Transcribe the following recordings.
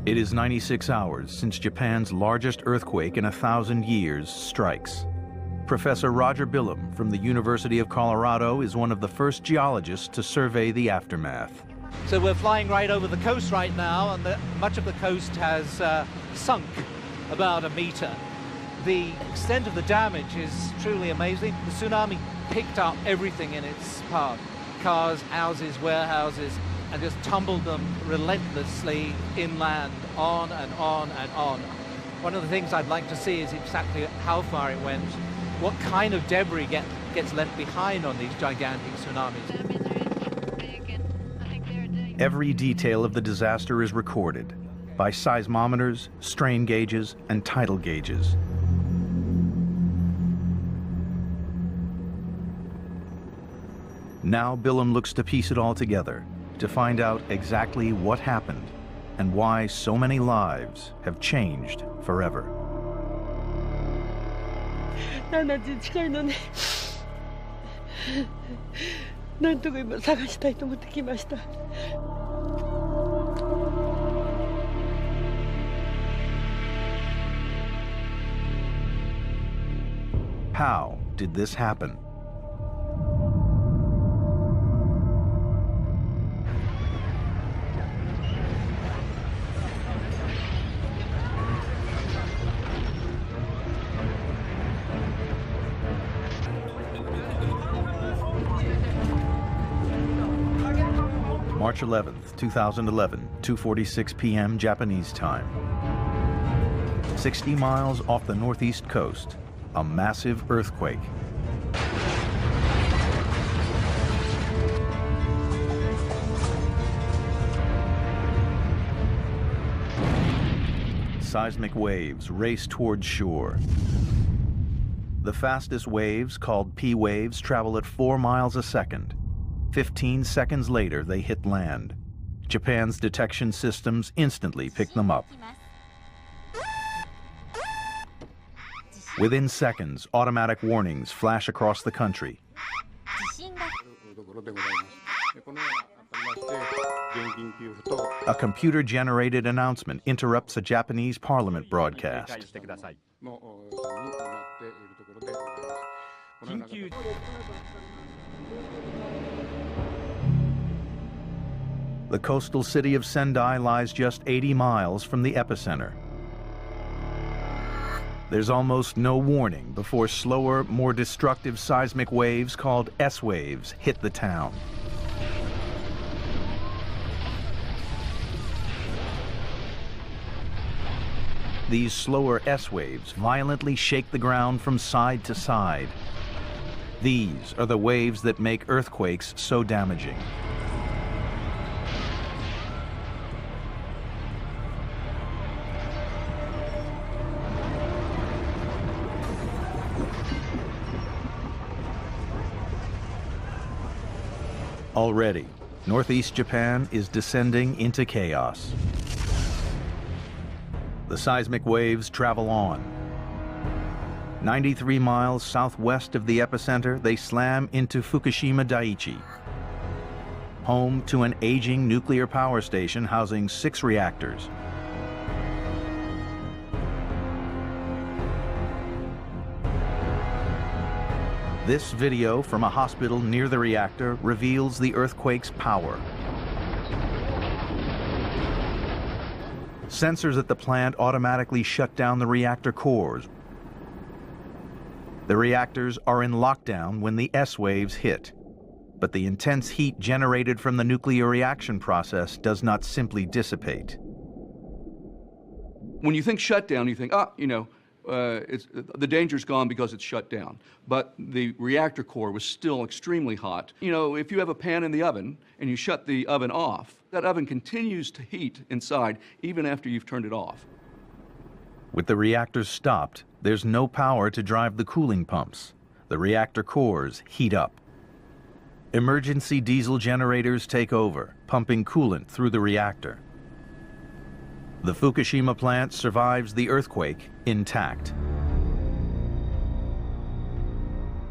It is 96 hours since Japan's largest earthquake in 1,000 years strikes. Professor Roger Billum from the University of Colorado is one of the first geologists to survey the aftermath. So we're flying right over the coast right now, and much of the coast has sunk about a meter. The extent of the damage is truly amazing. The tsunami picked up everything in its path, cars, houses, warehouses, and just tumbled them relentlessly inland, on and on and on. One of the things I'd like to see is exactly how far it went, what kind of debris gets left behind on these gigantic tsunamis. Every detail of the disaster is recorded by seismometers, strain gauges, and tidal gauges. Now Billum looks to piece it all together, to find out exactly what happened and why so many lives have changed forever. How did this happen? March 11th, 2011, 2:46 p.m. Japanese time. 60 miles off the northeast coast, a massive earthquake. Seismic waves race towards shore. The fastest waves, called P waves, travel at 4 miles a second. 15 seconds later, they hit land. Japan's detection systems instantly pick them up. Within seconds, automatic warnings flash across the country. A computer-generated announcement interrupts a Japanese parliament broadcast. The coastal city of Sendai lies just 80 miles from the epicenter. There's almost no warning before slower, more destructive seismic waves called S waves hit the town. These slower S waves violently shake the ground from side to side. These are the waves that make earthquakes so damaging. Already, northeast Japan is descending into chaos. The seismic waves travel on. 93 miles southwest of the epicenter, they slam into Fukushima Daiichi, home to an aging nuclear power station housing 6 reactors. This video from a hospital near the reactor reveals the earthquake's power. Sensors at the plant automatically shut down the reactor cores. The reactors are in lockdown when the S waves hit, but the intense heat generated from the nuclear reaction process does not simply dissipate. When you think shutdown, you think, the danger's gone because it's shut down. But the reactor core was still extremely hot. You know, if you have a pan in the oven and you shut the oven off, that oven continues to heat inside even after you've turned it off. With the reactors stopped, there's no power to drive the cooling pumps. The reactor cores heat up. Emergency diesel generators take over, pumping coolant through the reactor. The Fukushima plant survives the earthquake intact.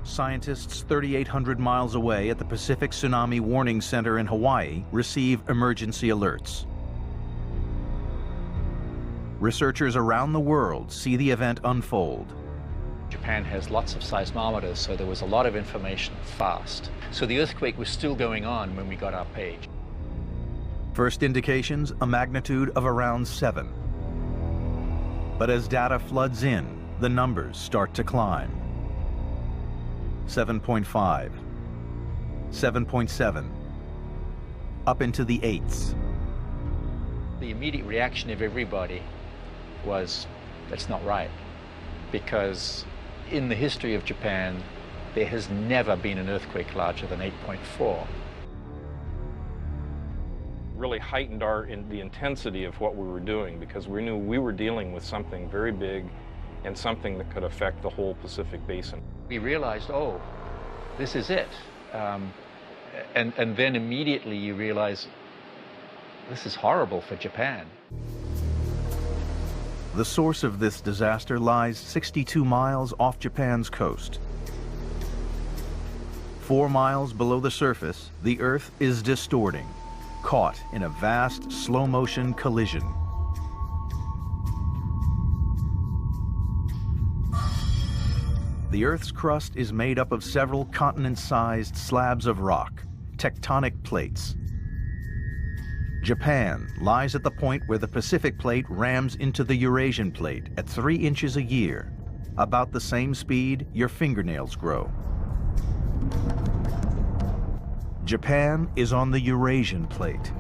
Scientists 3,800 miles away at the Pacific Tsunami Warning Center in Hawaii receive emergency alerts. Researchers around the world see the event unfold. Japan has lots of seismometers, so there was a lot of information fast. So the earthquake was still going on when we got our page. First indications, a magnitude of around 7. But as data floods in, the numbers start to climb. 7.5, 7.7, up into the 8s. The immediate reaction of everybody was, that's not right. Because in the history of Japan, there has never been an earthquake larger than 8.4. Really heightened the intensity of what we were doing, because we knew we were dealing with something very big and something that could affect the whole Pacific Basin. We realized, oh, this is it. And then immediately you realize, this is horrible for Japan. The source of this disaster lies 62 miles off Japan's coast. 4 miles below the surface, the Earth is distorting, caught in a vast slow-motion collision. The Earth's crust is made up of several continent-sized slabs of rock, tectonic plates. Japan lies at the point where the Pacific Plate rams into the Eurasian Plate at 3 inches a year, about the same speed your fingernails grow. Japan is on the Eurasian Plate.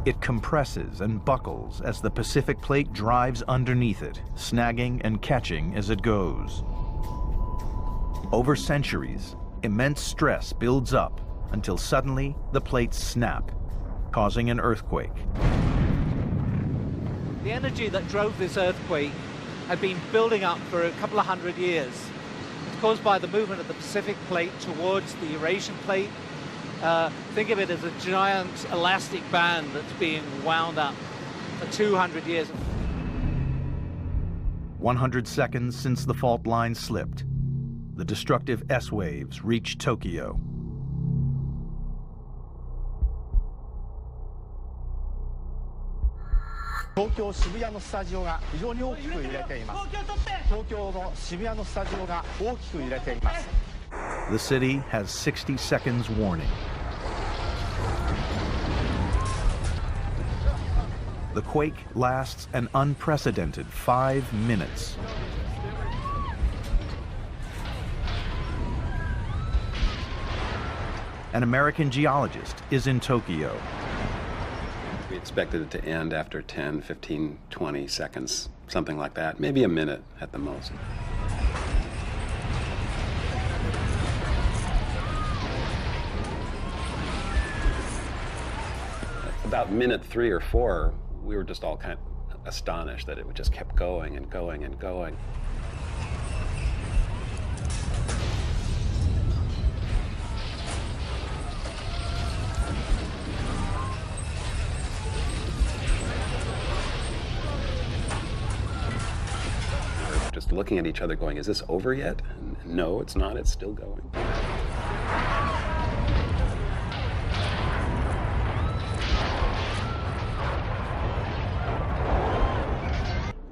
It compresses and buckles as the Pacific Plate drives underneath it, snagging and catching as it goes. Over centuries, immense stress builds up until suddenly the plates snap, causing an earthquake. The energy that drove this earthquake had been building up for a couple of hundred years. It's caused by the movement of the Pacific Plate towards the Eurasian Plate. Think of it as a giant elastic band that's being wound up for 200 years. 100 seconds since the fault line slipped, the destructive S waves reached Tokyo. Tokyo 渋谷のスタジオが非常に大きく揺れています。東京の渋谷のスタジオが大きく揺れています。 The city has 60 seconds warning. The quake lasts an unprecedented 5 minutes. An American geologist is in Tokyo. We expected it to end after 10, 15, 20 seconds, something like that, maybe a minute at the most. About minute 3 or 4, we were just all kind of astonished that it just kept going and going and going. Just looking at each other going, is this over yet? And no, it's not, it's still going.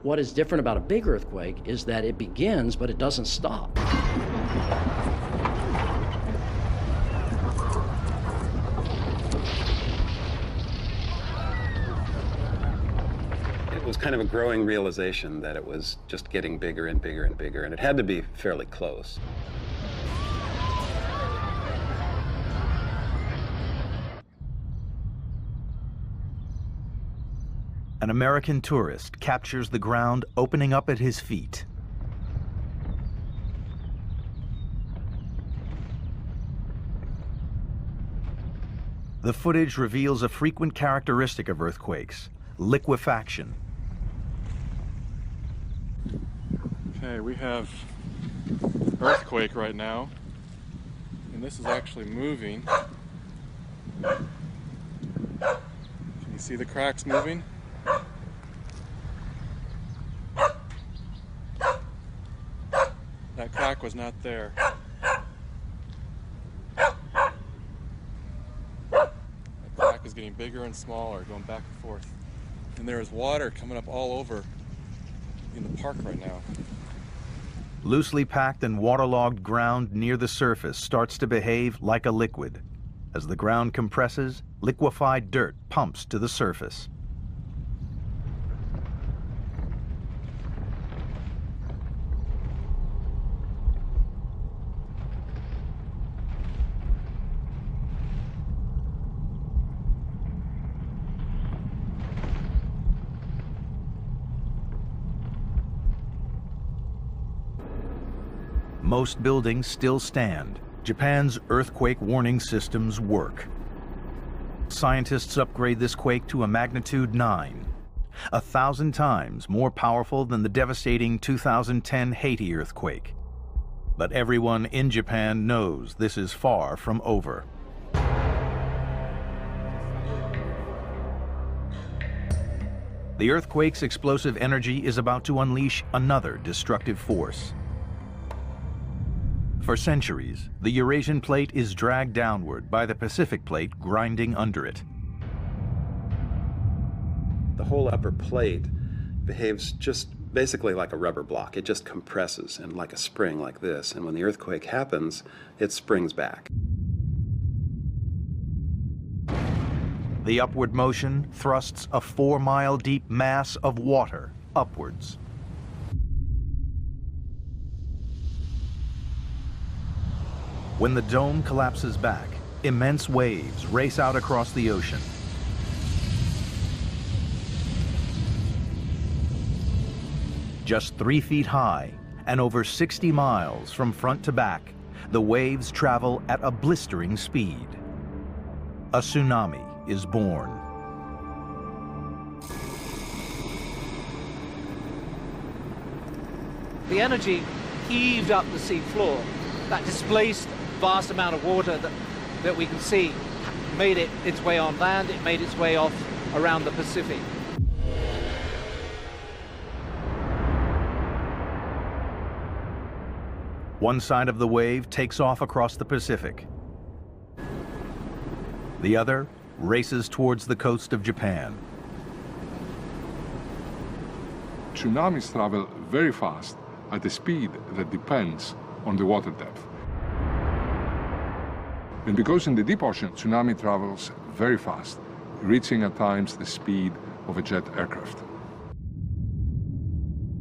What is different about a big earthquake is that it begins, but it doesn't stop. It was kind of a growing realization that it was just getting bigger and bigger and bigger, and it had to be fairly close. An American tourist captures the ground opening up at his feet. The footage reveals a frequent characteristic of earthquakes: liquefaction. Okay, we have earthquake right now, and this is actually moving. Can you see the cracks moving? That crack was not there. That crack is getting bigger and smaller, going back and forth. And there is water coming up all over in the park right now. Loosely packed and waterlogged ground near the surface starts to behave like a liquid. As the ground compresses, liquefied dirt pumps to the surface. Most buildings still stand. Japan's earthquake warning systems work. Scientists upgrade this quake to a magnitude 9, 1,000 times more powerful than the devastating 2010 Haiti earthquake. But everyone in Japan knows this is far from over. The earthquake's explosive energy is about to unleash another destructive force. For centuries, the Eurasian plate is dragged downward by the Pacific plate grinding under it. The whole upper plate behaves just basically like a rubber block. It just compresses, and like a spring like this. And when the earthquake happens, it springs back. The upward motion thrusts a 4-mile-deep mass of water upwards. When the dome collapses back, immense waves race out across the ocean. Just 3 feet high and over 60 miles from front to back, the waves travel at a blistering speed. A tsunami is born. The energy heaved up the sea floor. That displaced vast amount of water that we can see made it its way on land, it made its way off around the Pacific. One side of the wave takes off across the Pacific. The other races towards the coast of Japan. Tsunamis travel very fast at a speed that depends on the water depth. And because in the deep ocean, tsunami travels very fast, reaching at times the speed of a jet aircraft.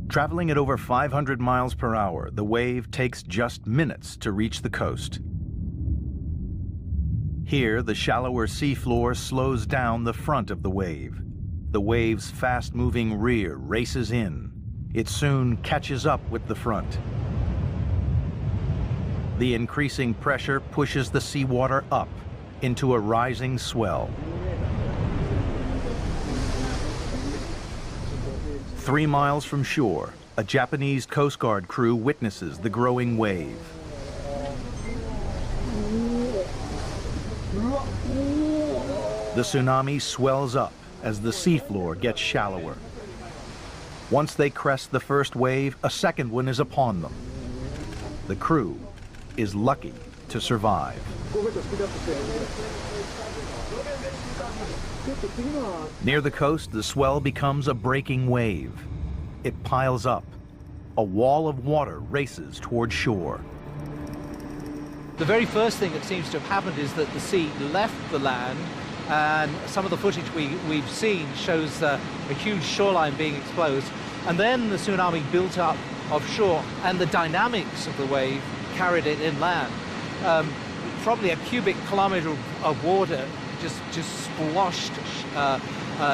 Traveling at over 500 miles per hour, the wave takes just minutes to reach the coast. Here, the shallower seafloor slows down the front of the wave. The wave's fast-moving rear races in. It soon catches up with the front. The increasing pressure pushes the seawater up into a rising swell. 3 miles from shore, a Japanese Coast Guard crew witnesses the growing wave. The tsunami swells up as the seafloor gets shallower. Once they crest the first wave, a second one is upon them. The crew is lucky to survive. Near the coast, the swell becomes a breaking wave. It piles up. A wall of water races toward shore. The very first thing that seems to have happened is that the sea left the land, and some of the footage we've seen shows a huge shoreline being exposed. And then the tsunami built up offshore, and the dynamics of the wave carried it inland. Probably a cubic kilometer of water just splashed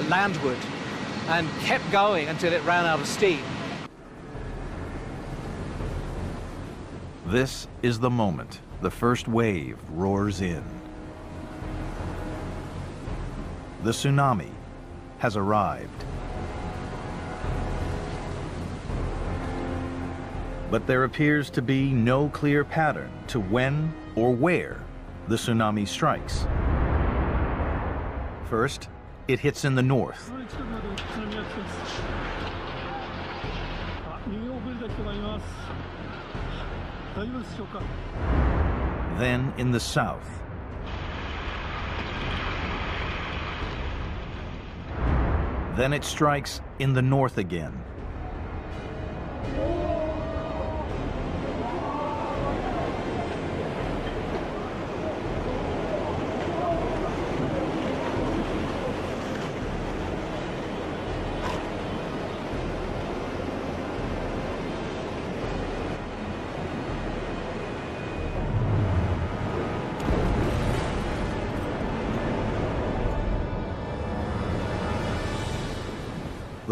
landward and kept going until it ran out of steam. This is the moment the first wave roars in. The tsunami has arrived. But there appears to be no clear pattern to when or where the tsunami strikes. First, it hits in the north. Then in the south. Then it strikes in the north again.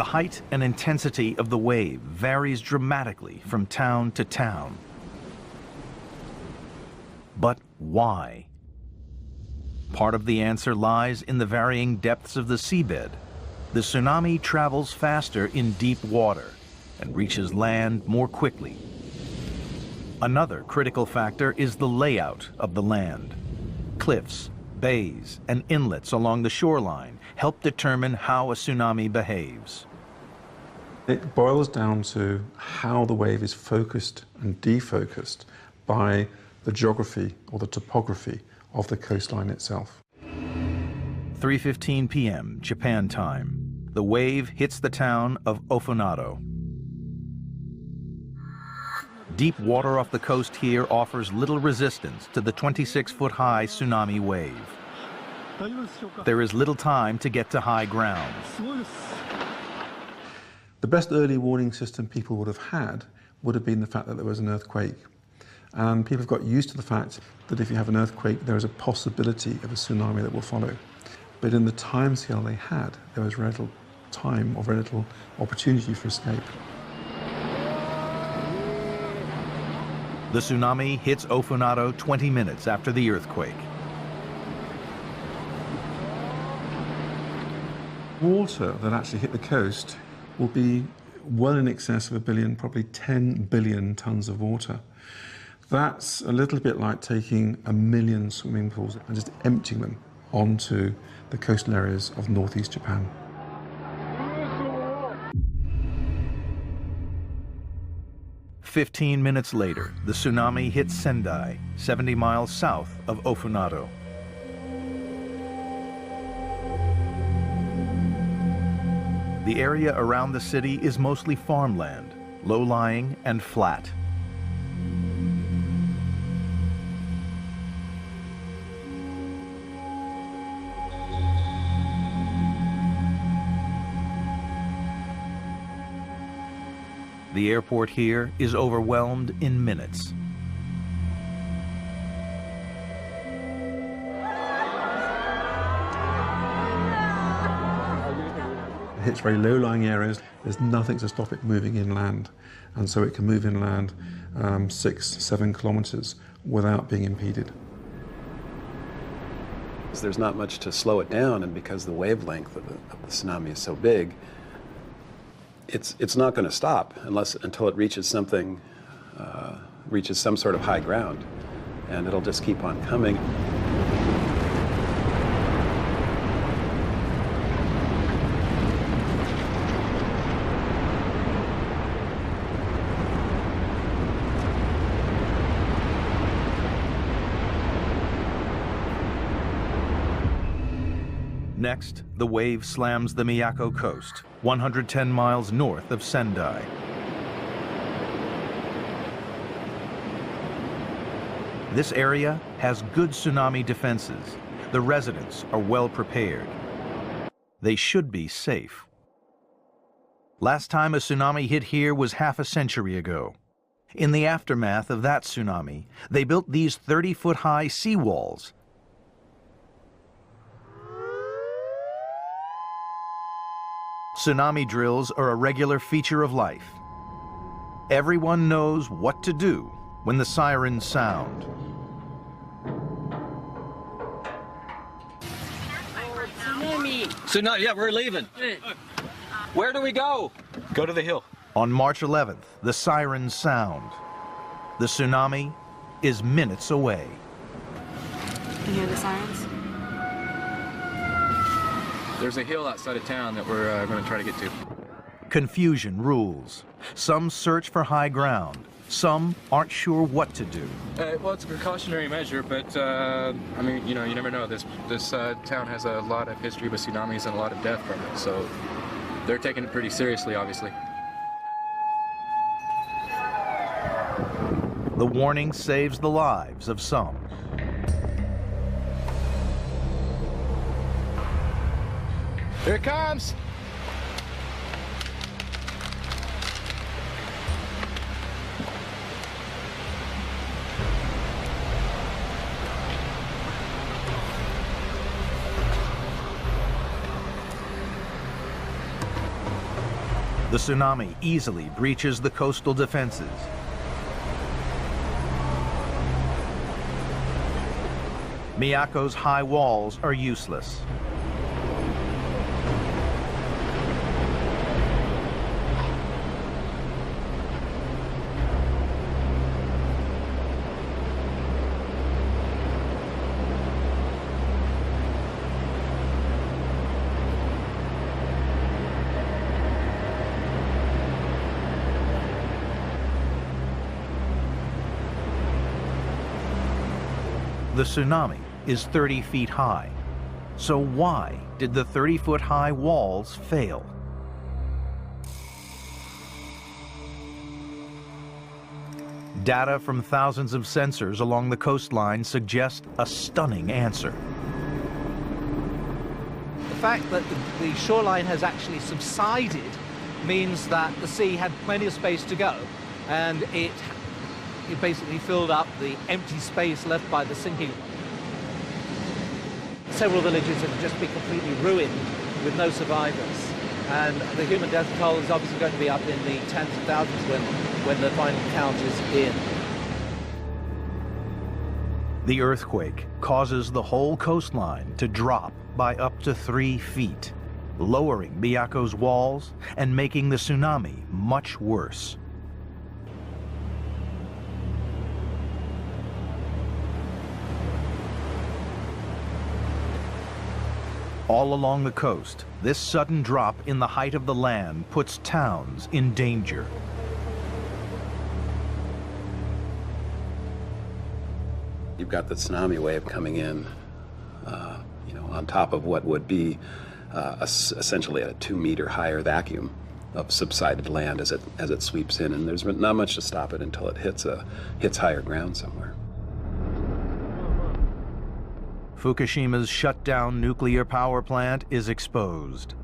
The height and intensity of the wave varies dramatically from town to town. But why? Part of the answer lies in the varying depths of the seabed. The tsunami travels faster in deep water and reaches land more quickly. Another critical factor is the layout of the land. Cliffs, bays, and inlets along the shoreline help determine how a tsunami behaves. It boils down to how the wave is focused and defocused by the geography or the topography of the coastline itself. 3:15 p.m. Japan time. The wave hits the town of Ofunado. Deep water off the coast here offers little resistance to the 26-foot-high tsunami wave. There is little time to get to high ground. The best early warning system people would have had would have been the fact that there was an earthquake. And people have got used to the fact that if you have an earthquake, there is a possibility of a tsunami that will follow. But in the time scale they had, there was very little time or very little opportunity for escape. The tsunami hits Ofunado 20 minutes after the earthquake. Water that actually hit the coast will be well in excess of 1 billion, probably 10 billion tons of water. That's a little bit like taking 1 million swimming pools and just emptying them onto the coastal areas of northeast Japan. "15 minutes later, the tsunami hits Sendai, 70 miles south of Ofunado. The area around the city is mostly farmland, low-lying and flat. The airport here is overwhelmed in minutes. It hits very low-lying areas. There's nothing to stop it moving inland, and so it can move inland 6-7 kilometers without being impeded. There's not much to slow it down, and because the wavelength of the tsunami is so big, it's not going to stop until it reaches something, reaches some sort of high ground, and it'll just keep on coming. Next, the wave slams the Miyako coast, 110 miles north of Sendai. This area has good tsunami defenses. The residents are well prepared. They should be safe. Last time a tsunami hit here was half a century ago. In the aftermath of that tsunami, they built these 30-foot-high seawalls. Tsunami drills are a regular feature of life. Everyone knows what to do when the sirens sound. Tsunami, yeah, we're leaving. Where do we go? Go to the hill. On March 11th, the sirens sound. The tsunami is minutes away. You hear the sirens? There's a hill outside of town that we're going to try to get to. Confusion rules. Some search for high ground. Some aren't sure what to do. Well, it's a precautionary measure, but I mean, you know, you never know. This town has a lot of history with tsunamis and a lot of death from it, so they're taking it pretty seriously, obviously. The warning saves the lives of some. Here it comes! The tsunami easily breaches the coastal defenses. Miyako's high walls are useless. The tsunami is 30 feet high. So why did the 30-foot-high walls fail? Data from thousands of sensors along the coastline suggest a stunning answer. The fact that the shoreline has actually subsided means that the sea had plenty of space to go, and it basically filled up the empty space left by the sinking. Several villages have just been completely ruined with no survivors, and the human death toll is obviously going to be up in the tens of thousands when the final count is in. The earthquake causes the whole coastline to drop by up to 3 feet, lowering Miyako's walls and making the tsunami much worse. All along the coast, this sudden drop in the height of the land puts towns in danger. You've got the tsunami wave coming in, on top of what would be essentially a 2-meter higher vacuum of subsided land as it sweeps in, and there's not much to stop it until it hits higher ground somewhere. Fukushima's shut-down nuclear power plant is exposed.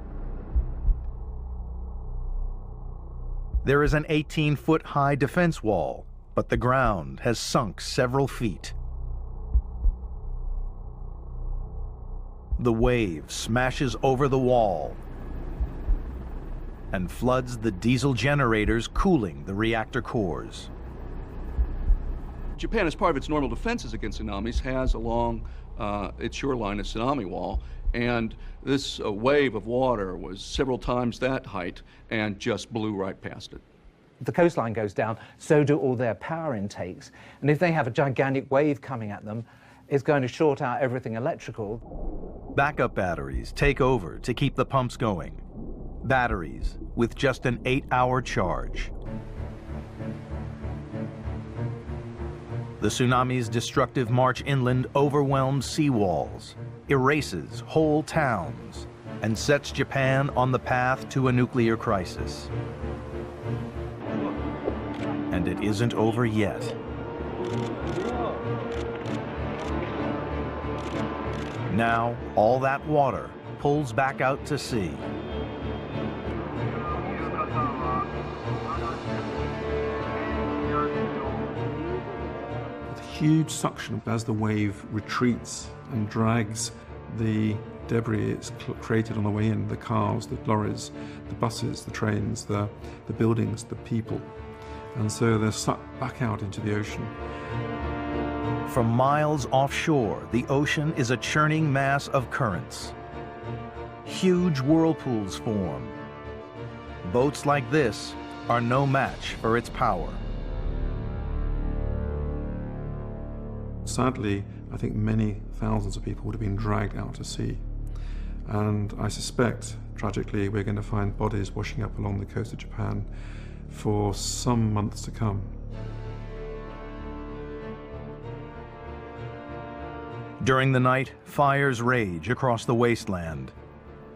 There is an 18-foot-high defense wall, but the ground has sunk several feet. The wave smashes over the wall and floods the diesel generators cooling the reactor cores. Japan, as part of its normal defenses against tsunamis, has along its shoreline a tsunami wall, and this wave of water was several times that height and just blew right past it. The coastline goes down, so do all their power intakes, and if they have a gigantic wave coming at them, it's going to short out everything electrical. Backup batteries take over to keep the pumps going. Batteries with just an 8-hour charge. The tsunami's destructive march inland overwhelms seawalls, erases whole towns, and sets Japan on the path to a nuclear crisis. And it isn't over yet. Now, all that water pulls back out to sea. Huge suction as the wave retreats and drags the debris it's created on the way in, the cars, the lorries, the buses, the trains, the buildings, the people. And so they're sucked back out into the ocean. From miles offshore, the ocean is a churning mass of currents. Huge whirlpools form. Boats like this are no match for its power. Sadly, I think many thousands of people would have been dragged out to sea. And I suspect, tragically, we're going to find bodies washing up along the coast of Japan for some months to come. During the night, fires rage across the wasteland.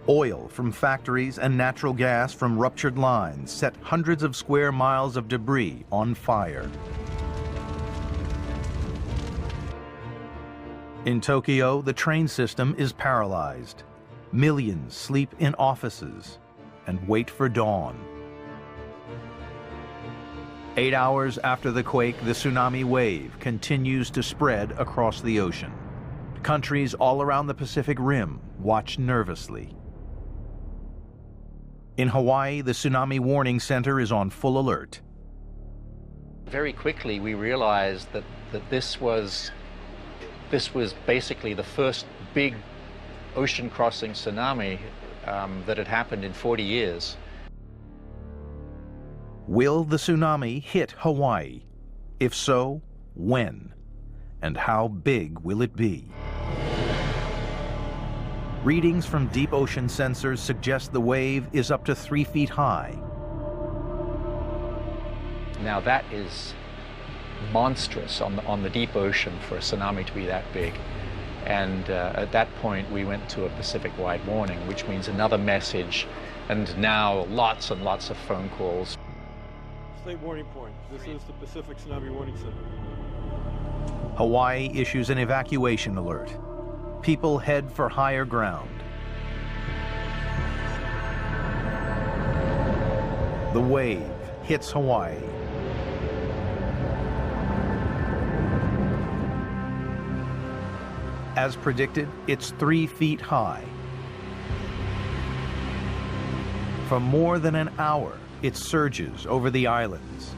Oil from factories and natural gas from ruptured lines set hundreds of square miles of debris on fire. In Tokyo, the train system is paralyzed. Millions sleep in offices and wait for dawn. 8 hours after the quake, the tsunami wave continues to spread across the ocean. Countries all around the Pacific Rim watch nervously. In Hawaii, the Tsunami Warning Center is on full alert. Very quickly we realized that this was basically the first big ocean crossing tsunami that had happened in 40 years. Will the tsunami hit Hawaii? If so, when? And how big will it be? Readings from deep ocean sensors suggest the wave is up to 3 feet high. Now that is monstrous on the deep ocean for a tsunami to be that big. And at that point we went to a Pacific-wide warning, which means another message, and now lots and lots of phone calls. State warning point. This is the Pacific Tsunami Warning Center. Hawaii issues an evacuation alert. People head for higher ground. The wave hits Hawaii. As predicted, it's 3 feet high. For more than an hour, it surges over the islands.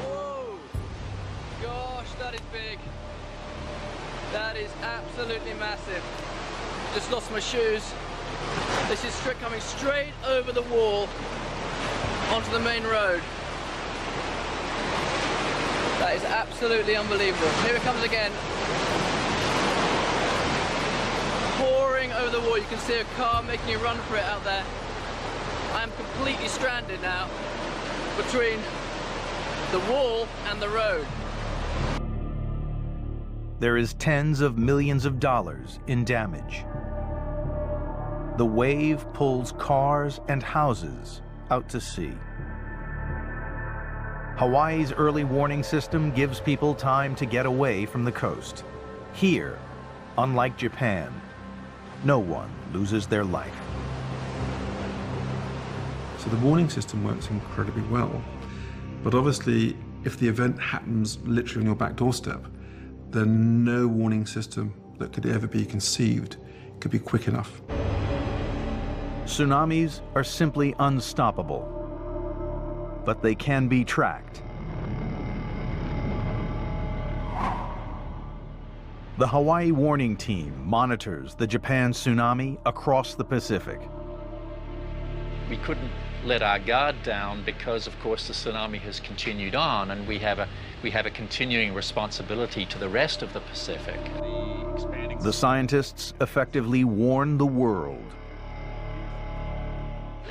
Whoa! Gosh, that is big. That is absolutely massive. Just lost my shoes. This is coming straight over the wall onto the main road. That is absolutely unbelievable. Here it comes again. Pouring over the wall. You can see a car making a run for it out there. I am completely stranded now between the wall and the road. There is tens of millions of dollars in damage. The wave pulls cars and houses out to sea. Hawaii's early warning system gives people time to get away from the coast. Here, unlike Japan, no one loses their life. So the warning system works incredibly well. But obviously, if the event happens literally on your back doorstep, then no warning system that could ever be conceived could be quick enough. Tsunamis are simply unstoppable, but they can be tracked. The Hawaii Warning Team monitors the Japan tsunami across the Pacific. We couldn't let our guard down because, of course, the tsunami has continued on, and we have a continuing responsibility to the rest of the Pacific. The scientists effectively warn the world.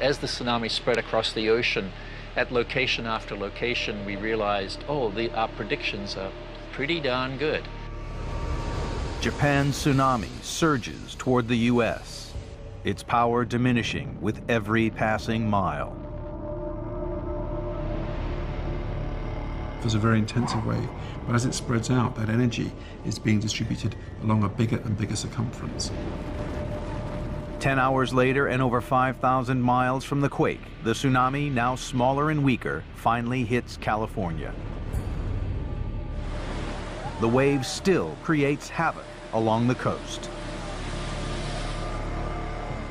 As the tsunami spread across the ocean, at location after location, we realized, our predictions are pretty darn good. Japan's tsunami surges toward the U.S., its power diminishing with every passing mile. There's a very intensive way, but as it spreads out, that energy is being distributed along a bigger and bigger circumference. 10 hours later and over 5,000 miles from the quake, the tsunami, now smaller and weaker, finally hits California. The wave still creates havoc along the coast.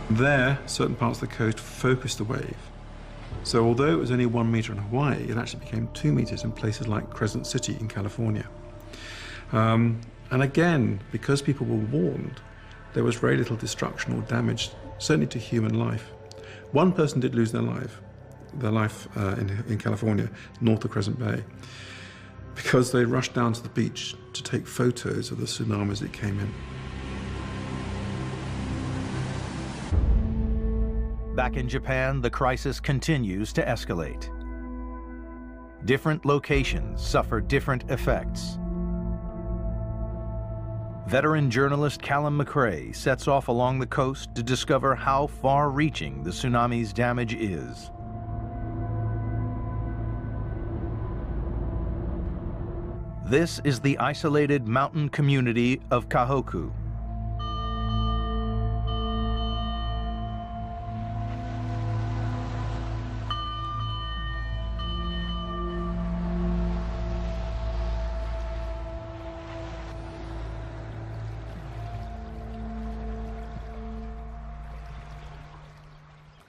There, certain parts of the coast focused the wave. So although it was only 1 meter in Hawaii, it actually became 2 meters in places like Crescent City in California. And again, because people were warned, there was very little destruction or damage, certainly to human life. One person did lose their life in California, north of Crescent Bay, because they rushed down to the beach to take photos of the tsunami as it came in. Back in Japan, the crisis continues to escalate. Different locations suffer different effects. Veteran journalist Callum McRae sets off along the coast to discover how far-reaching the tsunami's damage is. This is the isolated mountain community of Kahoku.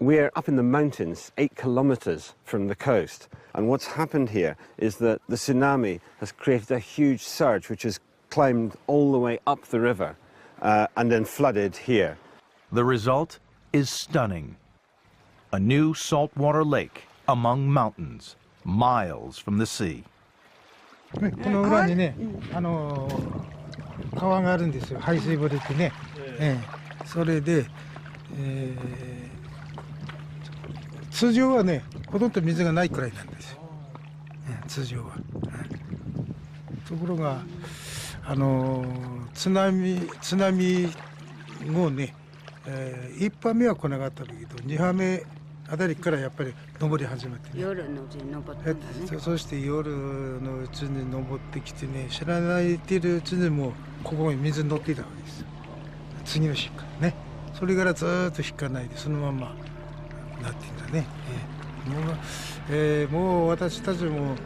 We're up in the mountains, 8 kilometers from the coast. And what's happened here is that the tsunami has created a huge surge which has climbed all the way up the river and then flooded here. The result is stunning. A new saltwater lake among mountains, miles from the sea. この裏にね、川があるんですよ。排水堀ってね。それで、通常はね、ほとんど水がないくらいなんですよ。通常は。ところが、津波後ね、1波目は来なかったけど、2波目あたりからやっぱり登り始めて、ね、夜のうちに登ったんだね。そして夜のうちに登ってきてね、知らないてるうちにもうここに水に乗っていたわけですよ。次の日からね。それからずっと引かないでそのままなってんだね。もう私たちも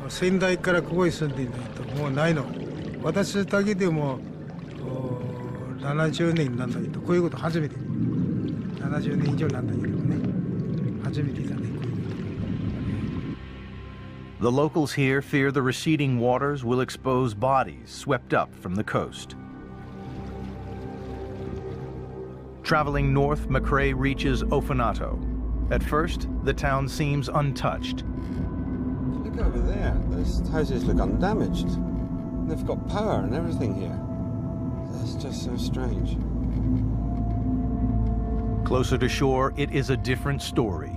先代からここに住んでいないともうないの。私だけでも70年なんだけど、こういうこと初めて。70年以上なんだけどね。初めてだね。The locals here fear the receding waters will expose bodies swept up from the coast. Traveling north, McRae reaches Ofanato. At first, the town seems untouched. Look over there. Those houses look undamaged. They've got power and everything here. It's just so strange. Closer to shore, it is a different story.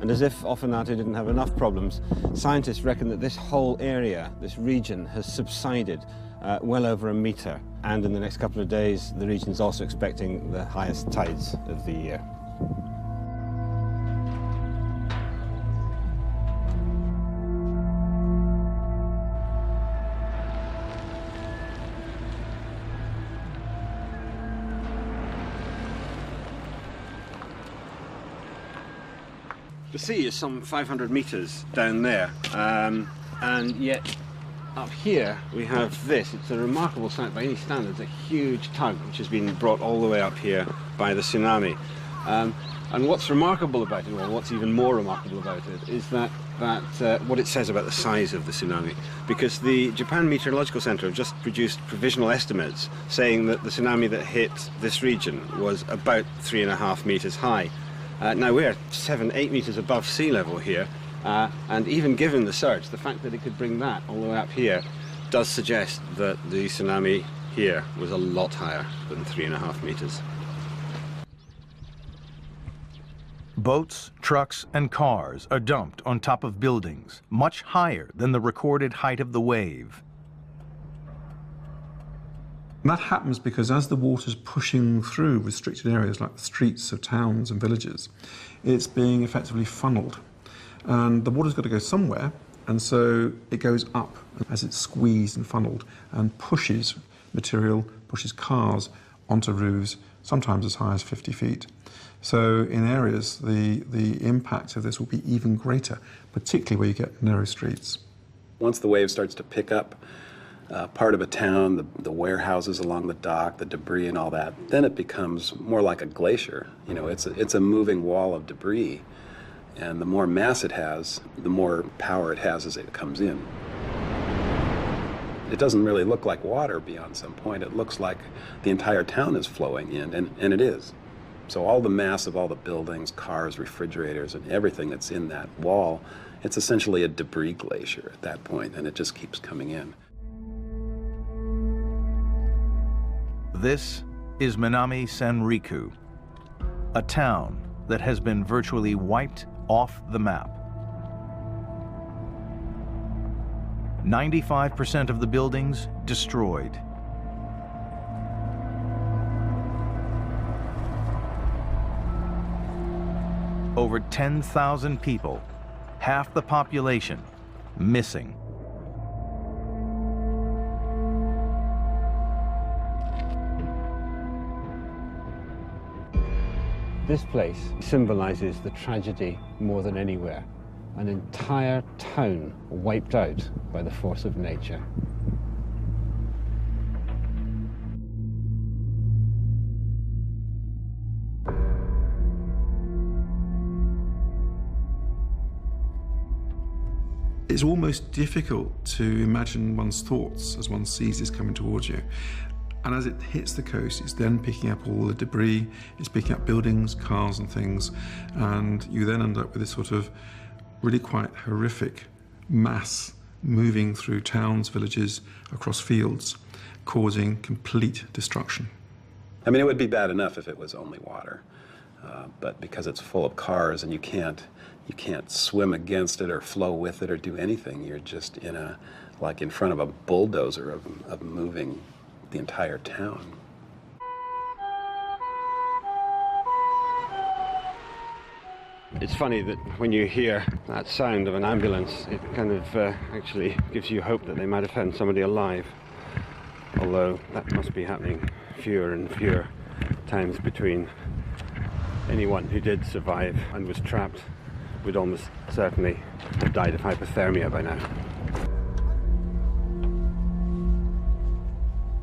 And as if Ofanato didn't have enough problems, scientists reckon that this whole area, this region, has subsided well over a metre. And in the next couple of days, the region's also expecting the highest tides of the year. The sea is some 500 metres down there, and yet up here we have this. It's a remarkable sight by any standards, a huge tug which has been brought all the way up here by the tsunami. And what's remarkable about it, or what's even more remarkable about it, is that what it says about the size of the tsunami. Because the Japan Meteorological Center have just produced provisional estimates saying that the tsunami that hit this region was about 3.5 metres high. Now we're 7-8 metres above sea level here, and even given the surge, the fact that it could bring that all the way up here does suggest that the tsunami here was a lot higher than 3.5 metres. Boats, trucks, and cars are dumped on top of buildings, much higher than the recorded height of the wave. That happens because as the water's pushing through restricted areas like the streets of towns and villages, it's being effectively funneled. And the water's got to go somewhere, and so it goes up as it's squeezed and funneled and pushes material, pushes cars onto roofs, sometimes as high as 50 feet. So in areas, the impact of this will be even greater, particularly where you get narrow streets. Once the wave starts to pick up part of a town, the warehouses along the dock, the debris and all that, then it becomes more like a glacier. You know, it's a moving wall of debris. And the more mass it has, the more power it has as it comes in. It doesn't really look like water beyond some point. It looks like the entire town is flowing in, and it is. So all the mass of all the buildings, cars, refrigerators, and everything that's in that wall, it's essentially a debris glacier at that point, and it just keeps coming in. This is Minami Sanriku, a town that has been virtually wiped off the map. 95% of the buildings destroyed. Over 10,000 people, half the population, missing. This place symbolizes the tragedy more than anywhere. an entire town wiped out by the force of nature. It's almost difficult to imagine one's thoughts as one sees this coming towards you. And as it hits the coast, it's then picking up all the debris, it's picking up buildings, cars and things, and you then end up with this sort of really quite horrific mass moving through towns, villages, across fields, causing complete destruction. I mean, it would be bad enough if it was only water, but because it's full of cars and you can't swim against it or flow with it or do anything, you're just like in front of a bulldozer of moving the entire town. It's funny that when you hear that sound of an ambulance, it kind of actually gives you hope that they might have found somebody alive. Although that must be happening fewer and fewer times between. Anyone who did survive and was trapped would almost certainly have died of hypothermia by now.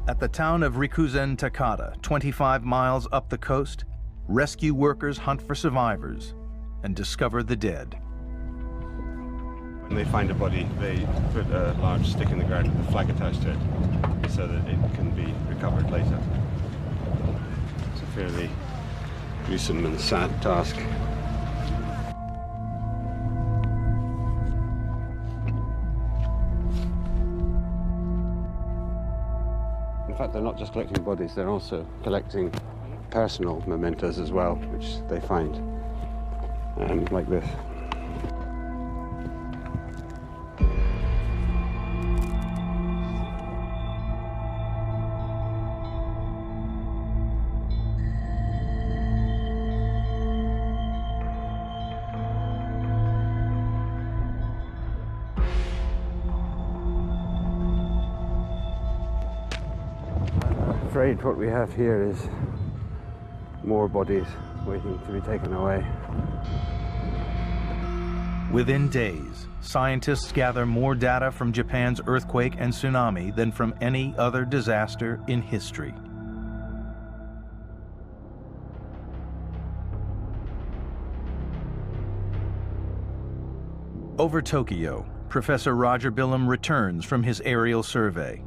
At the town of Rikuzen Takata, 25 miles up the coast, rescue workers hunt for survivors and discover the dead. When they find a body, they put a large stick in the ground with a flag attached to it so that it can be recovered later. It's a fairly gruesome and sad task. In fact, they're not just collecting bodies, they're also collecting personal mementos as well, which they find, like this. I'm afraid what we have here is more bodies waiting to be taken away. Within days, scientists gather more data from Japan's earthquake and tsunami than from any other disaster in history. Over Tokyo, Professor Roger Billum returns from his aerial survey.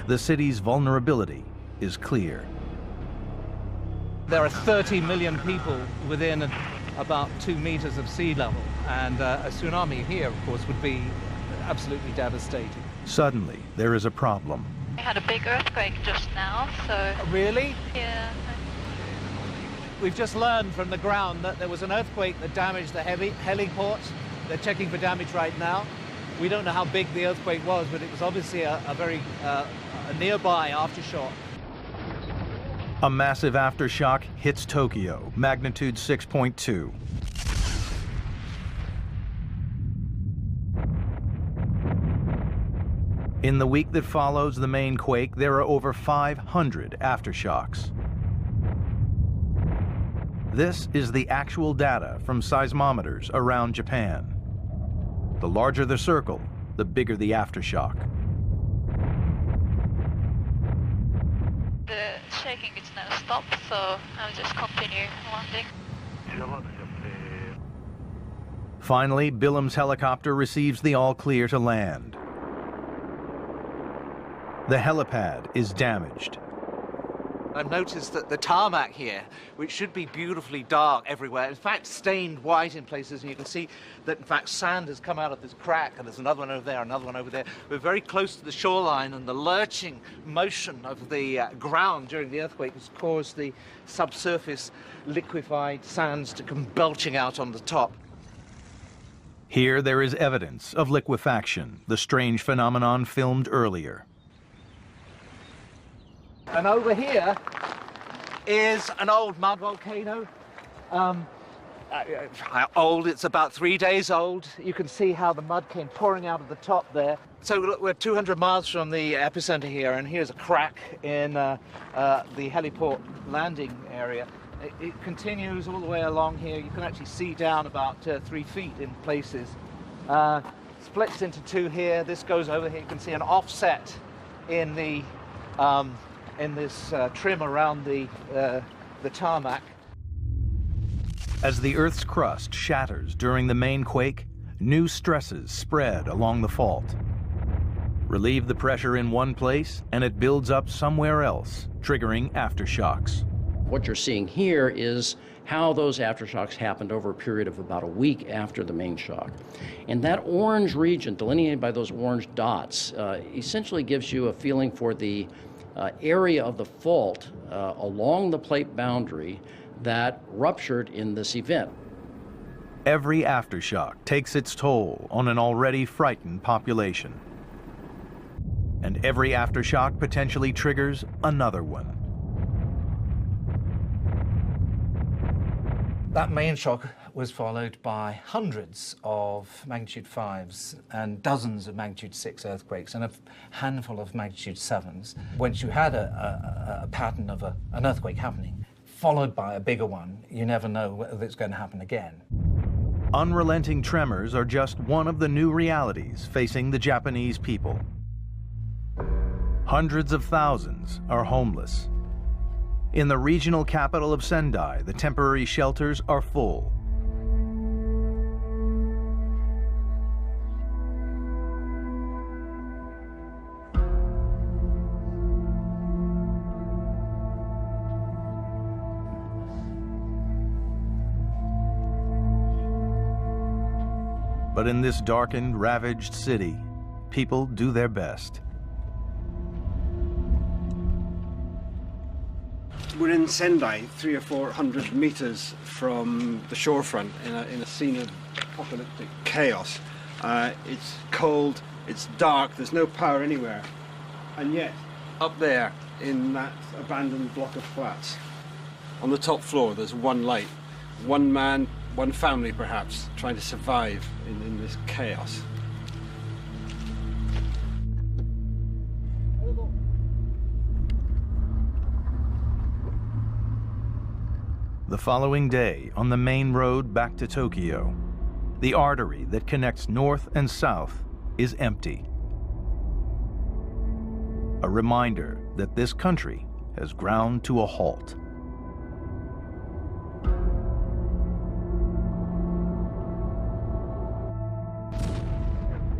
The city's vulnerability is clear. There are 30 million people within about 2 meters of sea level, and a tsunami here, of course, would be absolutely devastating. Suddenly, there is a problem. We had a big earthquake just now, so... Really? Yeah. We've just learned from the ground that there was an earthquake that damaged the heliport. They're checking for damage right now. We don't know how big the earthquake was, but it was obviously a very nearby aftershock. A massive aftershock hits Tokyo, magnitude 6.2. In the week that follows the main quake, there are over 500 aftershocks. This is the actual data from seismometers around Japan. The larger the circle, the bigger the aftershock. The shaking is now stopped, so I'll just continue landing. Finally, Billum's helicopter receives the all-clear to land. The helipad is damaged. I've noticed that the tarmac here, which should be beautifully dark everywhere, in fact stained white in places, and you can see that in fact sand has come out of this crack, and there's another one over there, another one over there. We're very close to the shoreline, and the lurching motion of the ground during the earthquake has caused the subsurface liquefied sands to come belching out on the top. Here there is evidence of liquefaction, the strange phenomenon filmed earlier. And over here is an old mud volcano. Old, it's about 3 days old. You can see how the mud came pouring out of the top there. So look, we're 200 miles from the epicenter here, and here's a crack in the heliport landing area. It continues all the way along here. You can actually see down about 3 feet in places. Splits into two here. This goes over here. You can see an offset in the in this trim around the tarmac. As the Earth's crust shatters during the main quake, new stresses spread along the fault. Relieve the pressure in one place, and it builds up somewhere else, triggering aftershocks. What you're seeing here is how those aftershocks happened over a period of about a week after the main shock. And that orange region, delineated by those orange dots, essentially gives you a feeling for the area of the fault along the plate boundary that ruptured in this event. Every aftershock takes its toll on an already frightened population. And every aftershock potentially triggers another one. That main shock was followed by hundreds of magnitude 5s and dozens of magnitude 6 earthquakes and a handful of magnitude 7s. Once you had a pattern of an earthquake happening, followed by a bigger one, you never know whether it's going to happen again. Unrelenting tremors are just one of the new realities facing the Japanese people. Hundreds of thousands are homeless. In the regional capital of Sendai, the temporary shelters are full. But in this darkened, ravaged city, people do their best. We're in Sendai, 300 or 400 meters from the shorefront in a scene of apocalyptic chaos. It's cold, it's dark, there's no power anywhere. And yet, up there in that abandoned block of flats, on the top floor, there's one light. One man, one family perhaps, trying to survive in this chaos. The following day, on the main road back to Tokyo, the artery that connects north and south is empty. A reminder that this country has ground to a halt.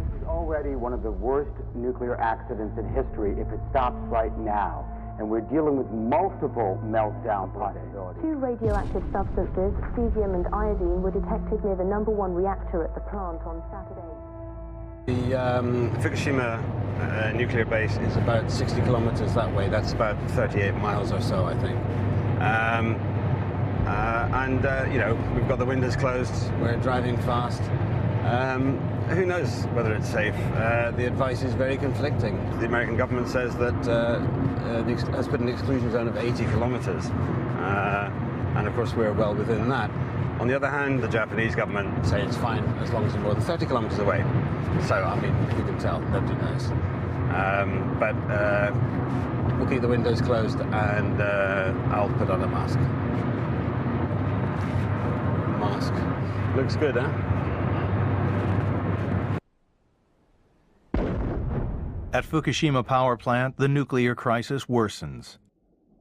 This is already one of the worst nuclear accidents in history if it stops right now. And we're dealing with multiple meltdown possibilities. 2 radioactive substances, cesium and iodine, were detected near the #1 reactor at the plant on Saturday. The Fukushima nuclear base is about 60 kilometers that way. That's about 38 miles or so, I think. You know, we've got the windows closed. We're driving fast. Who knows whether it's safe? The advice is very conflicting. The American government says that has put an exclusion zone of 80 kilometers. And of course, we're well within that. On the other hand, the Japanese government say it's fine as long as you're more than 30 kilometers away. So, I mean, you can tell, nobody knows. But we'll keep the windows closed and I'll put on a mask. Mask. Looks good, huh? At Fukushima power plant, the nuclear crisis worsens.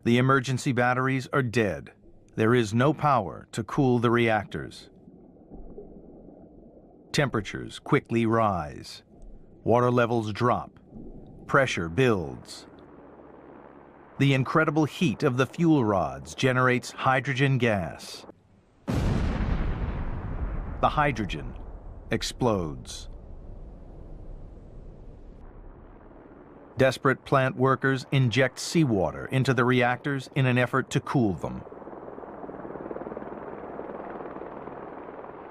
The emergency batteries are dead. There is no power to cool the reactors. Temperatures quickly rise. Water levels drop. Pressure builds. The incredible heat of the fuel rods generates hydrogen gas. The hydrogen explodes. Desperate plant workers inject seawater into the reactors in an effort to cool them.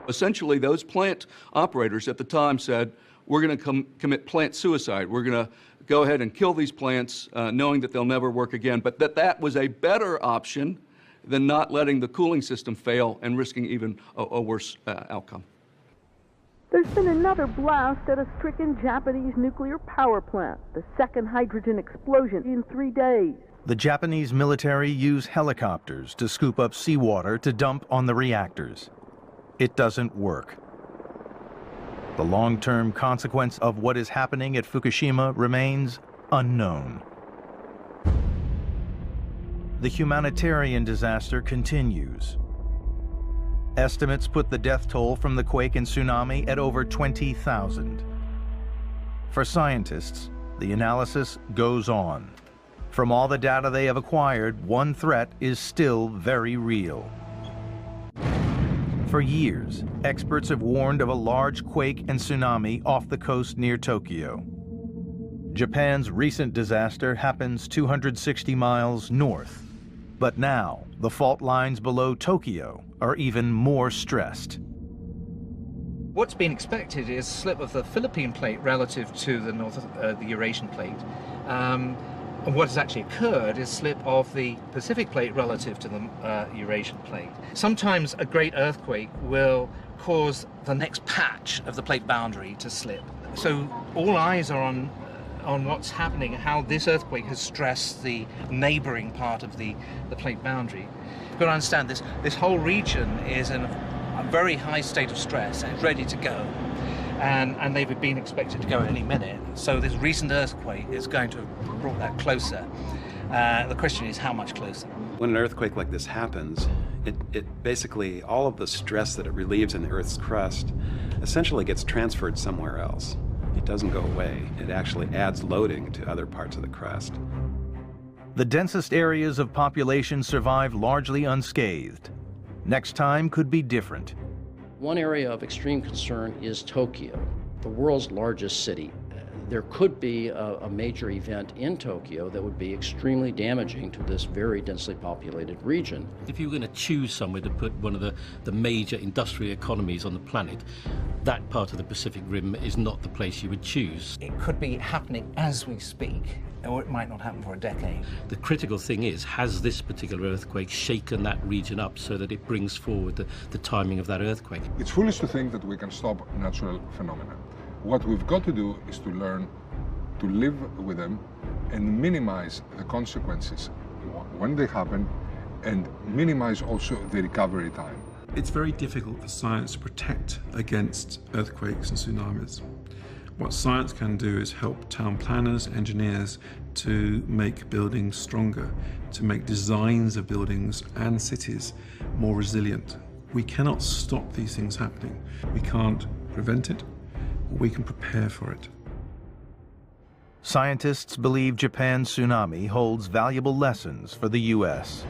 Essentially, those plant operators at the time said, we're going to commit plant suicide. We're going to go ahead and kill these plants, knowing that they'll never work again. But that was a better option than not letting the cooling system fail and risking even a worse outcome. There's been another blast at a stricken Japanese nuclear power plant, the second hydrogen explosion in 3 days. The Japanese military use helicopters to scoop up seawater to dump on the reactors. It doesn't work. The long-term consequence of what is happening at Fukushima remains unknown. The humanitarian disaster continues. Estimates put the death toll from the quake and tsunami at over 20,000. For scientists, the analysis goes on. From all the data they have acquired, one threat is still very real. For years, experts have warned of a large quake and tsunami off the coast near Tokyo. Japan's recent disaster happens 260 miles north. But now, the fault lines below Tokyo are even more stressed. What's been expected is a slip of the Philippine plate relative to the Eurasian plate. And what has actually occurred is slip of the Pacific plate relative to the Eurasian plate. Sometimes a great earthquake will cause the next patch of the plate boundary to slip. So all eyes are on what's happening, how this earthquake has stressed the neighboring part of the plate boundary. You've got to understand this whole region is in a very high state of stress and it's ready to go. And they've been expected to go any minute. So this recent earthquake is going to have brought that closer. The question is how much closer? When an earthquake like this happens, it basically, all of the stress that it relieves in the Earth's crust essentially gets transferred somewhere else. It doesn't go away. It actually adds loading to other parts of the crust. The densest areas of population survive largely unscathed. Next time could be different. One area of extreme concern is Tokyo, the world's largest city. There could be a major event in Tokyo that would be extremely damaging to this very densely populated region. If you were going to choose somewhere to put one of the major industrial economies on the planet, that part of the Pacific Rim is not the place you would choose. It could be happening as we speak, or it might not happen for a decade. The critical thing is, has this particular earthquake shaken that region up so that it brings forward the timing of that earthquake? It's foolish to think that we can stop natural phenomena. What we've got to do is to learn to live with them and minimize the consequences when they happen and minimize also the recovery time. It's very difficult for science to protect against earthquakes and tsunamis. What science can do is help town planners, engineers to make buildings stronger, to make designs of buildings and cities more resilient. We cannot stop these things happening. We can't prevent it. We can prepare for it. Scientists believe Japan's tsunami holds valuable lessons for the U.S.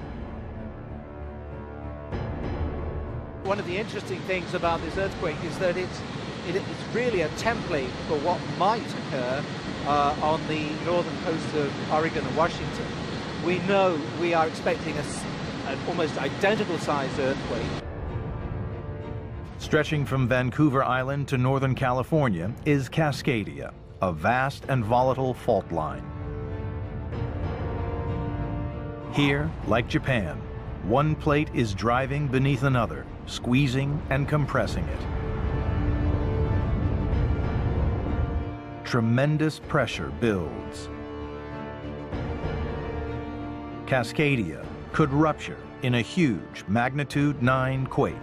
One of the interesting things about this earthquake is that it's really a template for what might occur on the northern coast of Oregon and Washington. We know we are expecting an almost identical sized earthquake. Stretching from Vancouver Island to Northern California is Cascadia, a vast and volatile fault line. Here, like Japan, one plate is driving beneath another, squeezing and compressing it. Tremendous pressure builds. Cascadia could rupture in a huge magnitude 9 quake.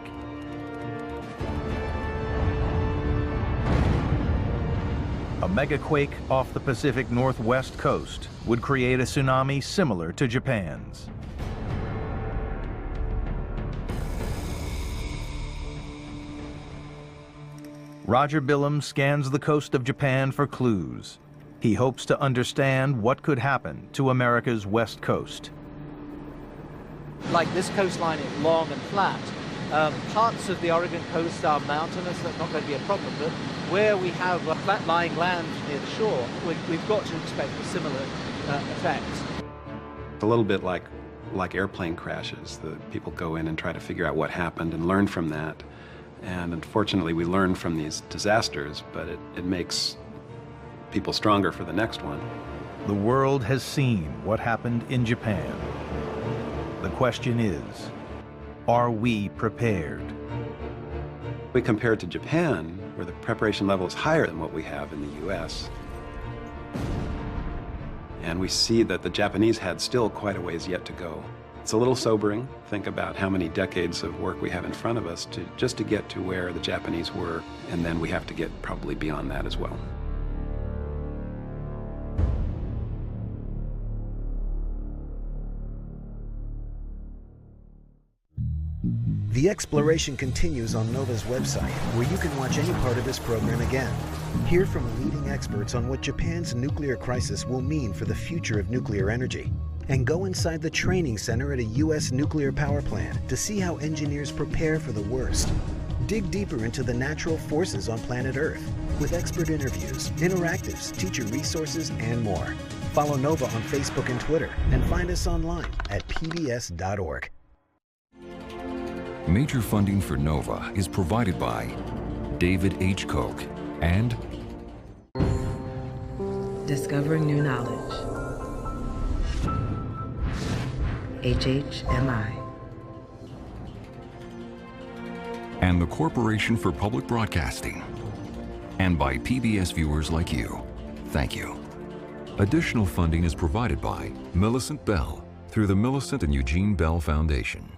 A megaquake off the Pacific Northwest coast would create a tsunami similar to Japan's. Roger Billam scans the coast of Japan for clues. He hopes to understand what could happen to America's west coast. Like this coastline is long and flat. Parts of the Oregon coast are mountainous, that's not going to be a problem, but where we have flat-lying land near the shore, we've got to expect a similar effect. It's a little bit like airplane crashes. The people go in and try to figure out what happened and learn from that. And unfortunately, we learn from these disasters, but it makes people stronger for the next one. The world has seen what happened in Japan. The question is, are we prepared? We compare it to Japan, where the preparation level is higher than what we have in the U.S. And we see that the Japanese had still quite a ways yet to go. It's a little sobering. Think about how many decades of work we have in front of us just to get to where the Japanese were, and then we have to get probably beyond that as well. The exploration continues on NOVA's website, where you can watch any part of this program again. Hear from leading experts on what Japan's nuclear crisis will mean for the future of nuclear energy. And go inside the training center at a U.S. nuclear power plant to see how engineers prepare for the worst. Dig deeper into the natural forces on planet Earth with expert interviews, interactives, teacher resources, and more. Follow NOVA on Facebook and Twitter, and find us online at pbs.org. Major funding for NOVA is provided by David H. Koch and Discovering New Knowledge. HHMI. And the Corporation for Public Broadcasting. And by PBS viewers like you. Thank you. Additional funding is provided by Millicent Bell through the Millicent and Eugene Bell Foundation.